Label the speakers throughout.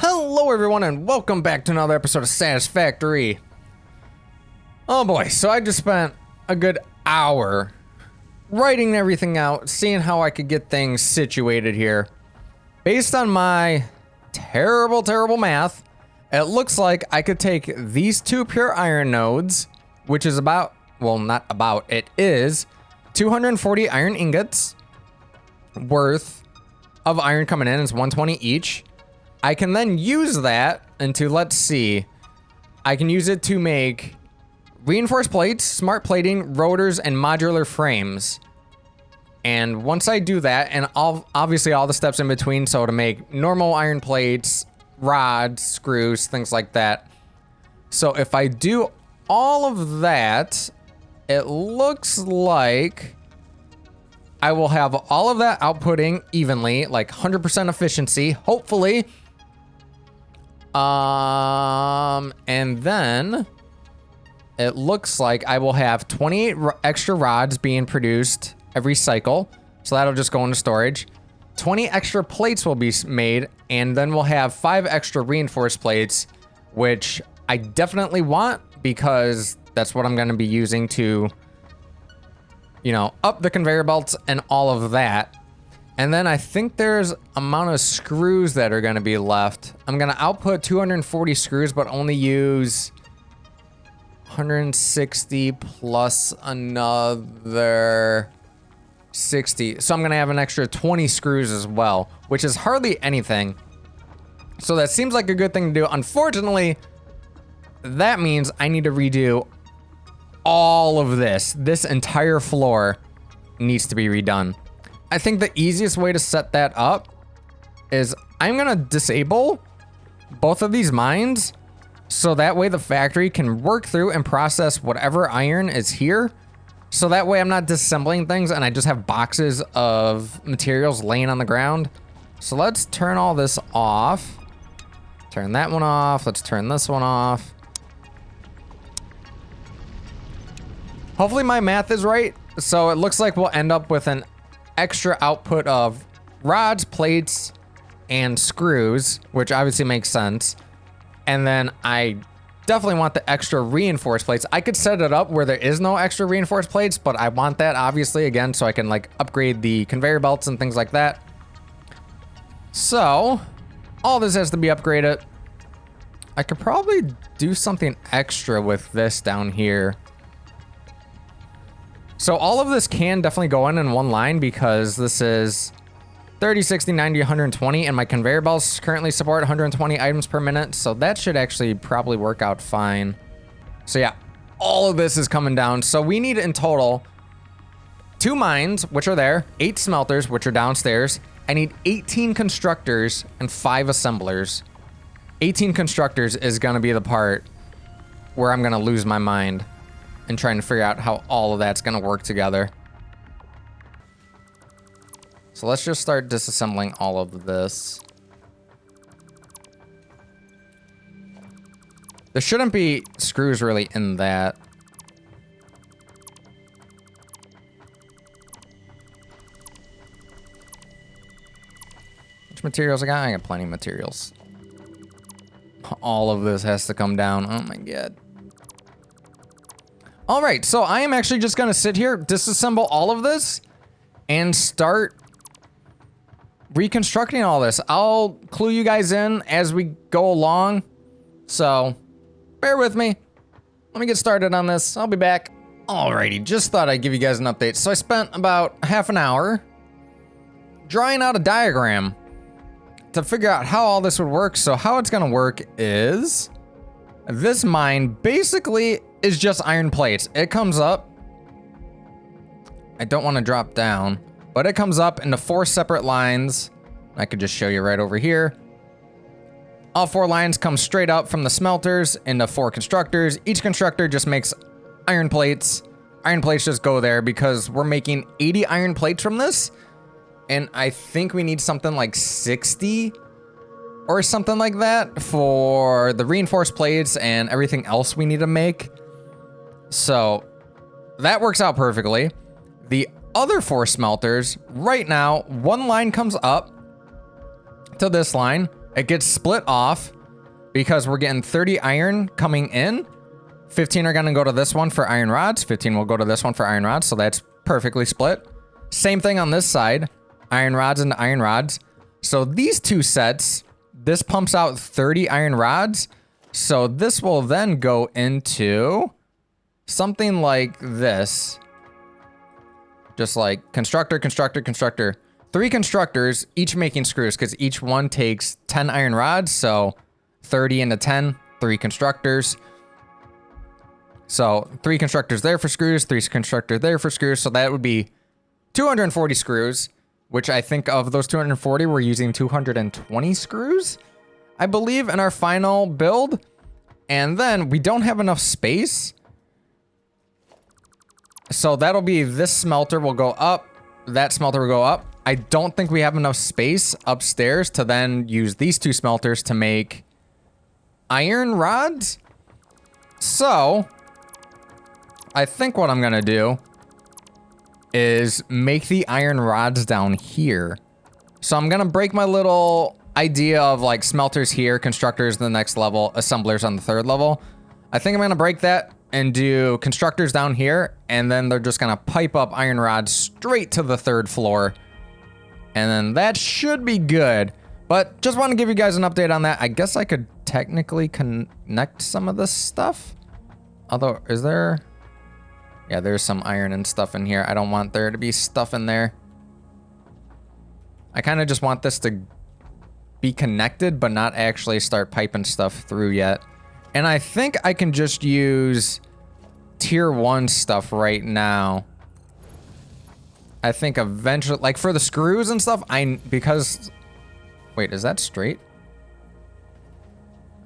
Speaker 1: Hello everyone and welcome back to another episode of Satisfactory. Oh boy, so I just spent a good hour writing everything out, seeing how I could get things situated here. Based on my terrible math, it looks like I could take these two pure iron nodes, which is about, well, not about, it is 240 iron ingots worth of iron coming in. It's 120 each. I can then use that into, let's see, I can use it to make reinforced plates, smart plating, rotors, and modular frames. And once I do that, and obviously all the steps in between, so to make normal iron plates, rods, screws, things like that. So if I do all of that, it looks like I will have all of that outputting evenly, like 100% efficiency, hopefully. And then it looks like I will have 28 extra rods being produced every cycle. So that'll just go into storage. 20 extra plates will be made, and then we'll have 5 extra reinforced plates, which I definitely want because that's what I'm going to be using to, you know, up the conveyor belts and all of that. And then I think there's amount of screws that are going to be left. I'm going to output 240 screws, but only use 160 plus another 60. So I'm going to have an extra 20 screws as well, which is hardly anything. So that seems like a good thing to do. Unfortunately, that means I need to redo all of this. This entire floor needs to be redone. I think the easiest way to set that up is I'm gonna disable both of these mines so that way the factory can work through and process whatever iron is here. So that way I'm not disassembling things and I just have boxes of materials laying on the ground. So let's turn all this off. Turn that one off. Let's turn this one off. Hopefully my math is right. So it looks like we'll end up with an extra output of rods, plates, and screws, which obviously makes sense. And then I definitely want the extra reinforced plates. I could set it up where there is no extra reinforced plates, but I want that obviously again so I can like upgrade the conveyor belts and things like that. So all this has to be upgraded. I could probably do something extra with this down here. So all of this can definitely go in one line because this is 30, 60, 90, 120, and my conveyor belts currently support 120 items per minute, so that should actually probably work out fine. So yeah, all of this is coming down. So we need in total 2 mines, which are there, 8 smelters, which are downstairs. I need 18 constructors and 5 assemblers. 18 constructors is gonna be the part where I'm gonna lose my mind and trying to figure out how all of that's gonna work together. So let's just start disassembling all of this. There shouldn't be screws really in that. Which materials I got? I got plenty of materials. All of this has to come down. Oh my god. All right, so I am actually just gonna sit here, disassemble all of this, and start reconstructing all this. I'll clue you guys in as we go along, so bear with me. Let me get started on this. I'll be back. Alrighty, just thought I'd give you guys an update. So I spent about half an hour drawing out a diagram to figure out how all this would work. So how it's gonna work is this mine basically is just iron plates. It comes up. I don't want to drop down, but it comes up into 4 separate lines. I could just show you right over here. All 4 lines come straight up from the smelters into 4 constructors. Each constructor just makes iron plates. Iron plates just go there because we're making 80 iron plates from this. And I think we need something like 60 or something like that for the reinforced plates and everything else we need to make. So that works out perfectly. The other 4 smelters, right now, 1 line comes up to this line, It gets split off because we're getting 30 iron coming in. 15 are gonna go to this one for iron rods. 15 will go to this one for iron rods. So that's perfectly split. Same thing on this side, iron rods and iron rods. So these two sets, this pumps out 30 iron rods. So this will then go into something like this. Just like constructor, constructor, constructor. 3 constructors, each making screws, because each one takes 10 iron rods. So 30 into 10, 3 constructors. So 3 constructors there for screws, 3 constructors there for screws. So that would be 240 screws, which I think of those 240, we're using 220 screws, I believe, in our final build. And then we don't have enough space. So that'll be this smelter will go up, that smelter will go up. I don't think we have enough space upstairs to then use these 2 smelters to make iron rods. So I think what I'm gonna do is make the iron rods down here. So I'm gonna break my little idea of like smelters here, constructors the next level, assemblers on the 3rd level. I think I'm gonna break that and do constructors down here, and then they're just gonna pipe up iron rods straight to the 3rd floor. And then that should be good. But just want to give you guys an update on that. I guess I could technically connect some of this stuff. Although, is there... Yeah, there's some iron and stuff in here. I don't want there to be stuff in there. I kind of just want this to be connected, but not actually start piping stuff through yet. And I think I can just use tier 1 stuff right now. I think eventually, like for the screws and stuff, because... Wait, is that straight?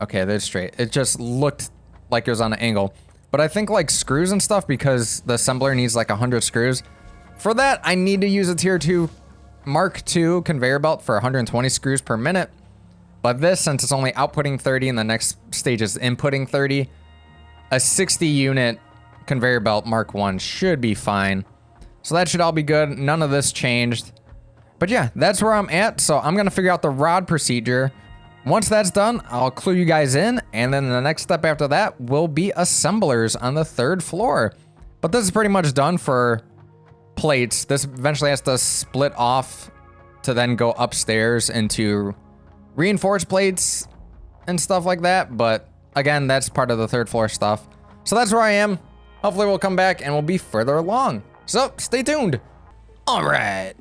Speaker 1: Okay, that's straight. It just looked like it was on an angle. But I think like screws and stuff, because the assembler needs like 100 screws. For that, I need to use a tier 2 Mark II conveyor belt for 120 screws per minute. But this, since it's only outputting 30 and the next stage is inputting 30, a 60 unit conveyor belt Mark I should be fine. So that should all be good. None of this changed. But yeah, that's where I'm at. So I'm going to figure out the rod procedure. Once that's done, I'll clue you guys in. And then the next step after that will be assemblers on the 3rd floor. But this is pretty much done for plates. This eventually has to split off to then go upstairs into reinforced plates and stuff like that. But again, that's part of the 3rd floor stuff. So that's where I am. Hopefully we'll come back and we'll be further along. So stay tuned. All right.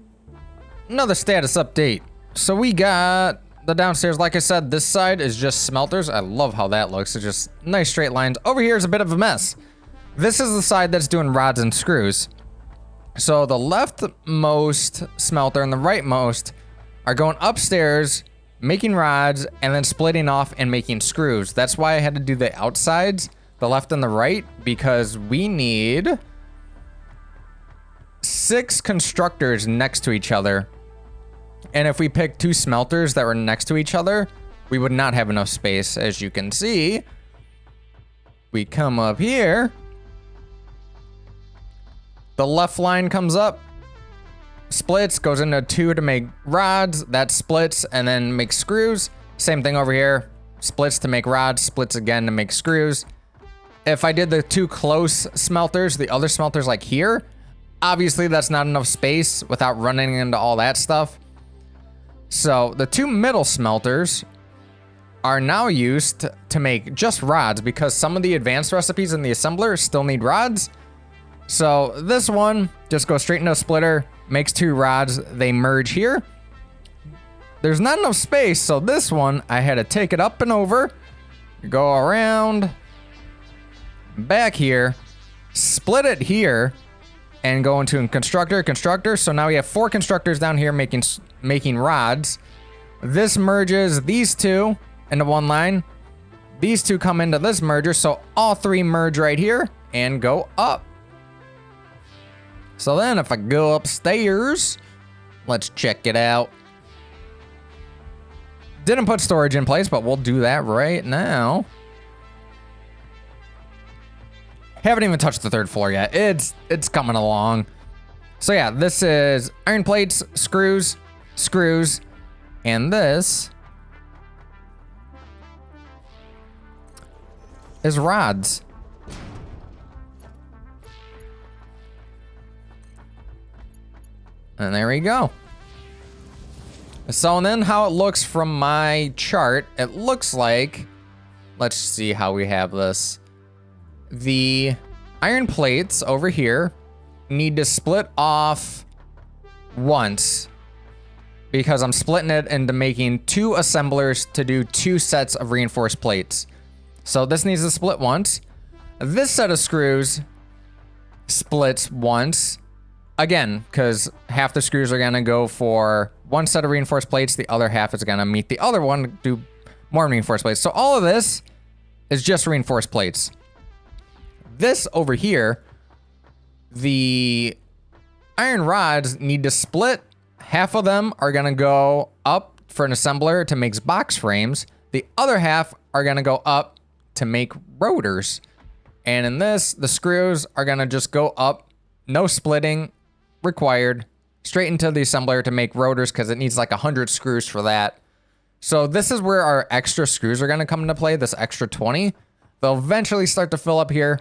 Speaker 1: Another status update. So we got the downstairs. Like I said, this side is just smelters. I love how that looks. It's just nice straight lines. Over here is a bit of a mess. This is the side that's doing rods and screws. So the leftmost smelter and the rightmost are going upstairs, making rods, and then splitting off and making screws. That's why I had to do the outsides, the left and the right, because we need 6 constructors next to each other. And if we pick 2 smelters that were next to each other, we would not have enough space. As you can see, we come up here. The left line comes up, splits, goes into 2 to make rods. That splits and then makes screws. Same thing over here. Splits to make rods, splits again to make screws. If I did the 2 close smelters, the other smelters like here, obviously that's not enough space without running into all that stuff. So the 2 middle smelters are now used to make just rods, because some of the advanced recipes in the assembler still need rods. So this one just goes straight into a splitter, makes 2 rods, they merge here. There's not enough space, so this one I had to take it up and over, go around, back here, split it here, and go into a constructor. So now we have 4 constructors down here making rods. This merges these 2 into one line. These 2 come into this merger, so all 3 merge right here and go up. So then if I go upstairs, let's check it out. Didn't put storage in place, but we'll do that right now. Haven't even touched the 3rd floor yet. It's coming along. So yeah, this is iron plates, screws, and this is rods. And there we go. So then how it looks from my chart, it looks like, let's see how we have this. The iron plates over here need to split off once because I'm splitting it into making 2 assemblers to do 2 sets of reinforced plates. So this needs to split once. This set of screws splits once. Again, because half the screws are gonna go for 1 set of reinforced plates, the other half is gonna meet the other one, do more reinforced plates. So all of this is just reinforced plates. This over here, the iron rods need to split. Half of them are gonna go up for an assembler to make box frames. The other half are gonna go up to make rotors. And in this, the screws are gonna just go up, no splitting required, straight into the assembler to make rotors because it needs like 100 screws for that. So this is where our extra screws are going to come into play, this extra 20. They'll eventually start to fill up here.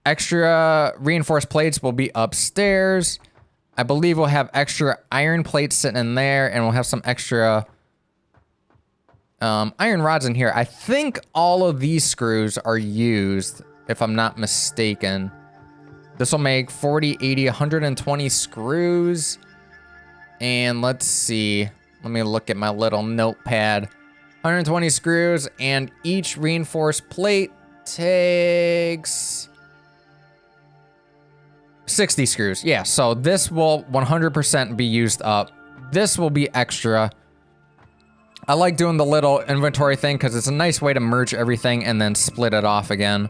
Speaker 1: Extra reinforced plates will be upstairs. I believe we'll have extra iron plates sitting in there, and we'll have some extra iron rods in here. I think all of these screws are used, if I'm not mistaken. This will make 40, 80, 120 screws. And let's see. Let me look at my little notepad. 120 screws, and each reinforced plate takes 60 screws. Yeah, so this will 100% be used up. This will be extra. I like doing the little inventory thing because it's a nice way to merge everything and then split it off again.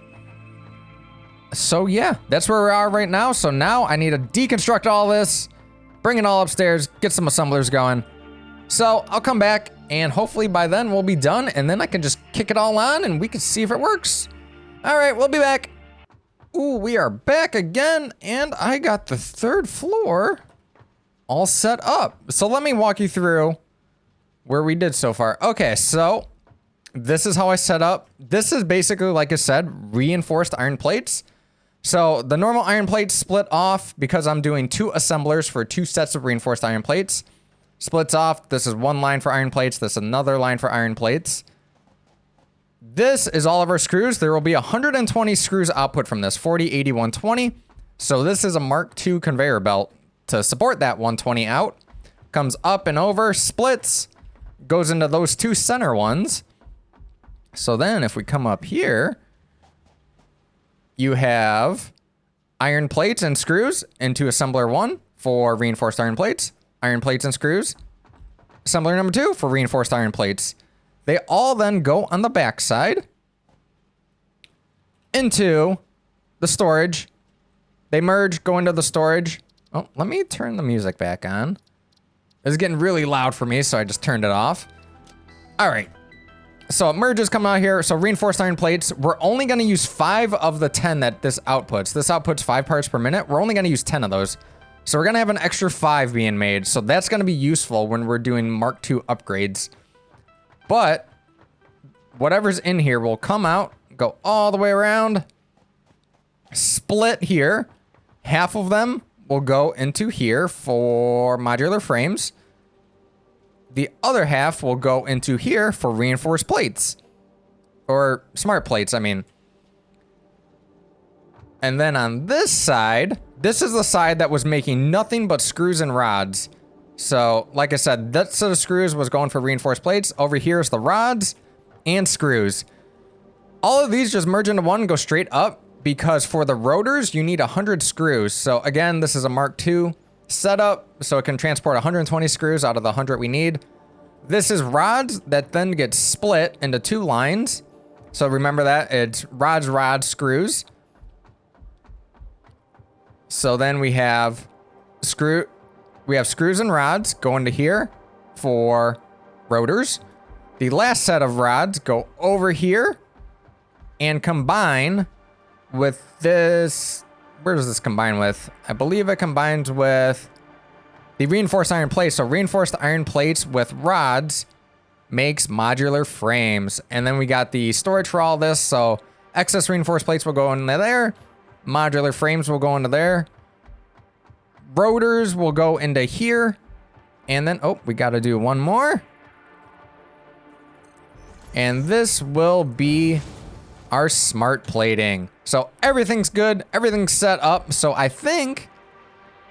Speaker 1: So yeah, that's where we are right now. So now I need to deconstruct all this, bring it all upstairs, get some assemblers going. So I'll come back and hopefully by then we'll be done, and then I can just kick it all on and we can see if it works. All right, we'll be back. Ooh, we are back again, and I got the 3rd floor all set up. So let me walk you through where we did so far. Okay, so this is how I set up. This is basically, like I said, reinforced iron plates. So the normal iron plates split off because I'm doing 2 assemblers for 2 sets of reinforced iron plates. Splits off. This is 1 line for iron plates. This is another line for iron plates. This is all of our screws. There will be 120 screws output from this, 40, 80, 120. So this is a Mark II conveyor belt to support that 120 out. Comes up and over, splits, goes into those 2 center ones. So then if we come up here, you have iron plates and screws into assembler 1 for reinforced iron plates and screws. Assembler number 2 for reinforced iron plates. They all then go on the back side into the storage. They merge, go into the storage. Oh, let me turn the music back on. It's getting really loud for me, so I just turned it off. All right. So it merges coming out here. So reinforced iron plates, we're only going to use 5 of the 10 that this outputs. This outputs 5 parts per minute. We're only going to use 10 of those. So we're going to have an extra 5 being made. So that's going to be useful when we're doing Mark II upgrades. But whatever's in here will come out, go all the way around, split here. Half of them will go into here for modular frames. The other half will go into here for reinforced plates. Or smart plates, I mean. And then on this side, this is the side that was making nothing but screws and rods. So, like I said, that set of screws was going for reinforced plates. Over here is the rods and screws. All of these just merge into one and go straight up because for the rotors, you need 100 screws. So again, this is a Mark II setup, so it can transport 120 screws out of the 100 we need. This is rods that then get split into 2 lines. So remember that, it's rods, screws. So then we have screws and rods going to here for rotors. The last set of rods go over here and combine with this. Where does this combine with? I believe it combines with the reinforced iron plates. So reinforced iron plates with rods makes modular frames. And then we got the storage for all this. So excess reinforced plates will go into there. Modular frames will go into there. Rotors will go into here. And then, oh, we got to do one more. And this will be our smart plating. So everything's good. Everything's set up. So I think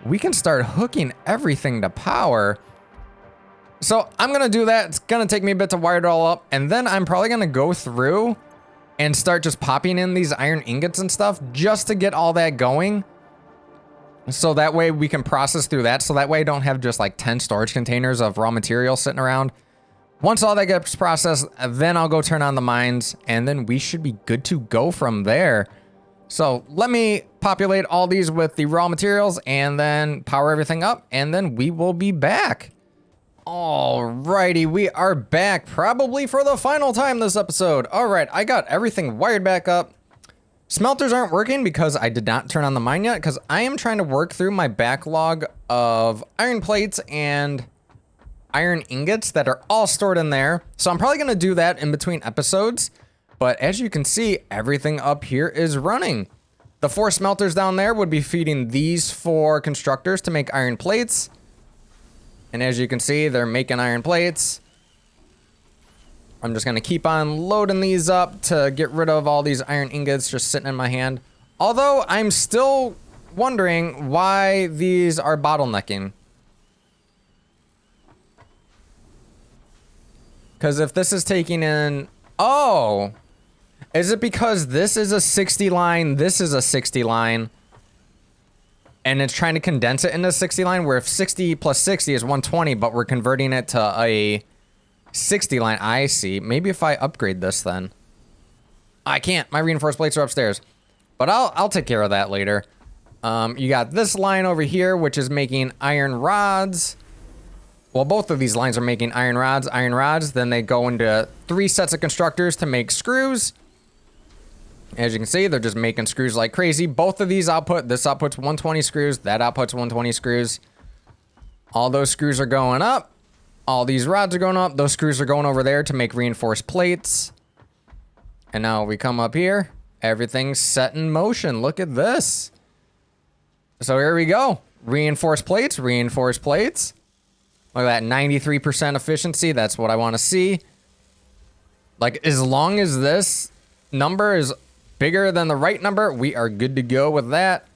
Speaker 1: we can start hooking everything to power. So I'm going to do that. It's going to take me a bit to wire it all up. And then I'm probably going to go through and start just popping in these iron ingots and stuff just to get all that going. So that way we can process through that. So that way I don't have just like 10 storage containers of raw material sitting around. Once all that gets processed, then I'll go turn on the mines and then we should be good to go from there. So let me populate all these with the raw materials and then power everything up and then we will be back. Alrighty, we are back probably for the final time this episode. All right, I got everything wired back up. Smelters aren't working because I did not turn on the mine yet because I am trying to work through my backlog of iron plates and iron ingots that are all stored in there. So I'm probably going to do that in between episodes. But as you can see, everything up here is running. The 4 smelters down there would be feeding these 4 constructors to make iron plates. And as you can see, they're making iron plates. I'm just going to keep on loading these up to get rid of all these iron ingots just sitting in my hand. Although I'm still wondering why these are bottlenecking. Because if this is taking in... Oh! Is it because this is a 60 line, this is a 60 line, and it's trying to condense it into a 60 line, where if 60 plus 60 is 120, but we're converting it to a 60 line. I see. Maybe if I upgrade this then. I can't. My reinforced plates are upstairs. But I'll take care of that later. You got this line over here, which is making iron rods. Well, both of these lines are making iron rods. Then they go into 3 sets of constructors to make screws. As you can see, they're just making screws like crazy. Both of these output, this outputs 120 screws, that outputs 120 screws. All those screws are going up. All these rods are going up. Those screws are going over there to make reinforced plates. And now we come up here. Everything's set in motion. Look at this. So here we go. Reinforced plates, reinforced plates. Look at that, 93% efficiency. That's what I want to see. Like, as long as this number is bigger than the right number, we are good to go with that.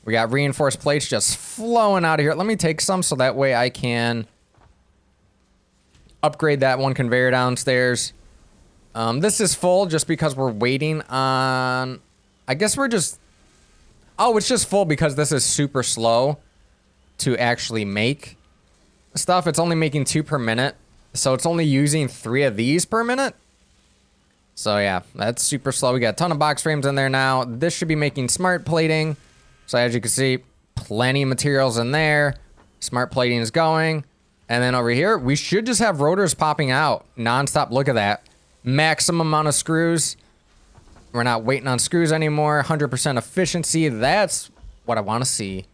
Speaker 1: We got reinforced plates just flowing out of here. Let me take some so that way I can upgrade that one conveyor downstairs. This is full just because we're waiting on... I guess we're just... Oh, it's just full because this is super slow to actually make stuff. It's only making 2 per minute. So it's only using 3 of these per minute. So yeah, that's super slow. We got a ton of box frames in there now. This should be making smart plating. So as you can see, plenty of materials in there. Smart plating is going. And then over here, we should just have rotors popping out nonstop. Look at that. Maximum amount of screws. We're not waiting on screws anymore. 100% efficiency. That's what I want to see.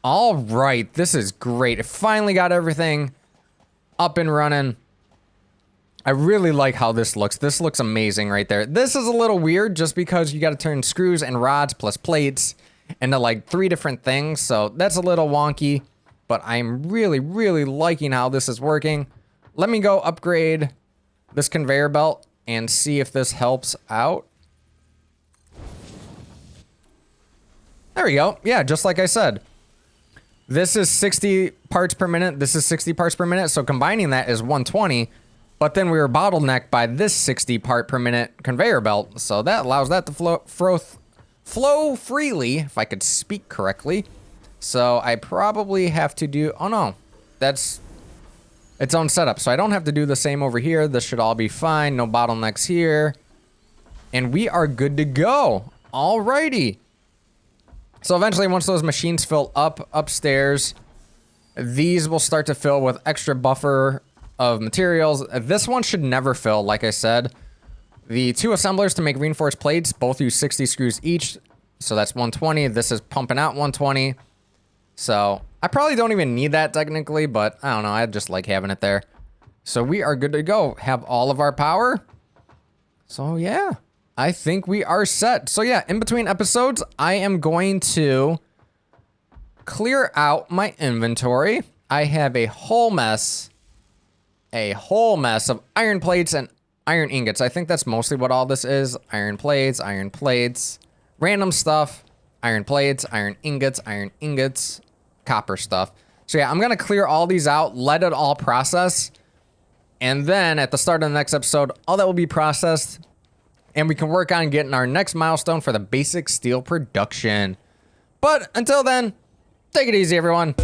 Speaker 1: All right, this is great. It finally got everything up and running. I really like how this looks. This looks amazing right there. This is a little weird just because you got to turn screws and rods plus plates into like 3 different things. So that's a little wonky, but I'm really, really liking how this is working. Let me go upgrade this conveyor belt and see if this helps out. There we go. Yeah, just like I said. This is 60 parts per minute. This is 60 parts per minute. So combining that is 120. But then we were bottlenecked by this 60 part per minute conveyor belt. So that allows that to flow freely, if I could speak correctly. So I probably have to do... Oh, no. That's its own setup. So I don't have to do the same over here. This should all be fine. No bottlenecks here. And we are good to go. Alrighty. So eventually, once those machines fill up upstairs, these will start to fill with extra buffer of materials. This one should never fill, like I said. The 2 assemblers to make reinforced plates both use 60 screws each. So that's 120. This is pumping out 120. So I probably don't even need that technically, but I don't know. I just like having it there. So we are good to go. Have all of our power. So yeah, I think we are set. So yeah, in between episodes, I am going to clear out my inventory. I have a whole mess of iron plates and iron ingots. I think that's mostly what all this is. Iron plates, random stuff, iron plates, iron ingots, copper stuff. So yeah, I'm gonna clear all these out, let it all process. And then at the start of the next episode, all that will be processed and we can work on getting our next milestone for the basic steel production. But until then, take it easy, everyone.